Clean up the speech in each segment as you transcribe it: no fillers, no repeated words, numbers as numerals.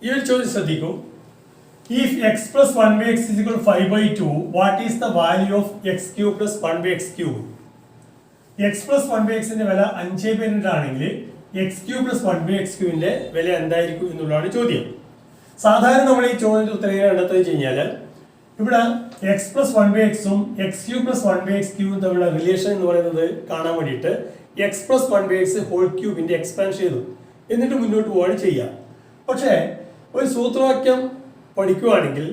ഈ ഒരു ചോദ്യം ശ്രദ്ധിക്കൂ. If x plus 1 by x is equal to 5 by 2, what is the value of x cube plus 1 by x cube? x plus 1 by x ന്റെ വില 5 ആണെങ്കിൽ x cube plus 1 by x cube ന്റെ വില എന്തായിരിക്കും എന്നുള്ളതാണ് ചോദ്യം. സാധാരണ നമ്മൾ ഈ ചോദ്യത്തിന് ഉത്തരം കണ്ടെത്തുക വെച്ച് കഴിഞ്ഞാൽ ഇവിടെ x plus 1 by x ഉം x cube plus 1 by x cube തമ്മിലുള്ള റിലേഷൻ എന്ന് പറയുന്നത് കാണാൻ വേണ്ടിയിട്ട് x plus 1 by x whole ക്യൂബിന്റെ എക്സ്പാൻഡ് ചെയ്തു എന്നിട്ട് മുന്നോട്ട് പോവുകയാണ് ചെയ്യുക. പക്ഷേ ഒരു സൂത്രവാക്യം പഠിക്കുകയാണെങ്കിൽ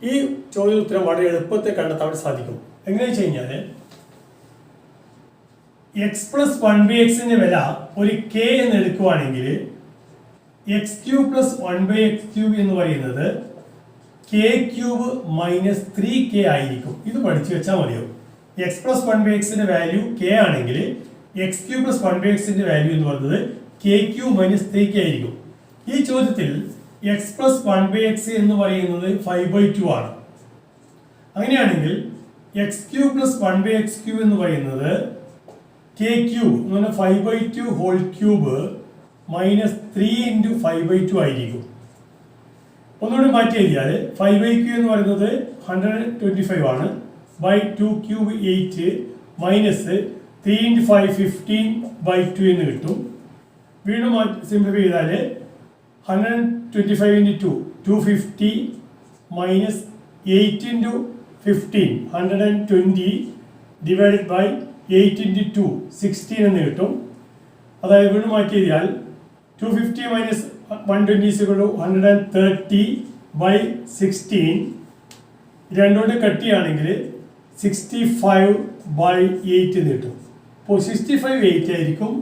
ഈ ചോദ്യ ഉത്തരം വളരെ എളുപ്പത്തിൽ കണ്ടെത്താൻ സാധിക്കും. എങ്ങനെയാ വെച്ച് കഴിഞ്ഞാൽ എക്സ് പ്ലസ് 1 ബൈ എക്സിന്റെ വില ഒരു കെ എന്ന് എടുക്കുകയാണെങ്കിൽ X cube plus 1 by X cube എന്ന് പറയുന്നത് കെ ക്യൂബ് മൈനസ് 3k ആയിരിക്കും. ഇത് പഠിച്ചു വെച്ചാൽ മതിയാവും. എക്സ് പ്ലസ് 1 ബൈ എക്സിന്റെ വാല്യൂ കെ ആണെങ്കിൽ എക്സ് ക്യൂബ് പ്ലസ് 1 ബൈ എക്സിന്റെ വാല്യൂ എന്ന് പറയുന്നത് കെ ക്യൂബ് മൈനസ് 3k ആയിരിക്കും. ഈ ചോദ്യത്തിൽ എക്സ് പ്ലസ് 1 ബൈ എക്സ് എന്ന് പറയുന്നത് 5 by 2 ആണ്. അങ്ങനെയാണെങ്കിൽ X cube plus 1 by X cube എന്ന് പറയുന്നത് കെ ക്യൂബ് എന്ന് പറഞ്ഞാൽ 5 by 2 whole cube minus 3 into 5 by 2 ആയിരിക്കും. ഒന്നുകൂടി മാറ്റി എഴുതിയാൽ 5 by q എന്ന് പറയുന്നത് 125 ആണ്. By 2 cube 8 minus 3 into 5 15 by 2 എന്ന് കിട്ടും. വീണ്ടും സിംപ്ലിഫൈ ചെയ്താൽ 125 into 2 250 minus 8 into 15 120 divided by 8 into 2 16 എന്ന് കിട്ടും. അതായത് വീണ്ടും മാറ്റി എഴുതിയാൽ 250 minus 120 is equal to 130 by 16 രണ്ടോട് കട്ടിയാണെങ്കിൽ 65 by 8 എന്ന് കിട്ടും. അപ്പോൾ 65 8 ആയിരിക്കും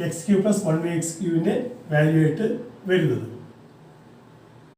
x cube plus 1 by x ക്യൂവിൻ്റെ വാല്യൂ ആയിട്ട് വരുന്നത്.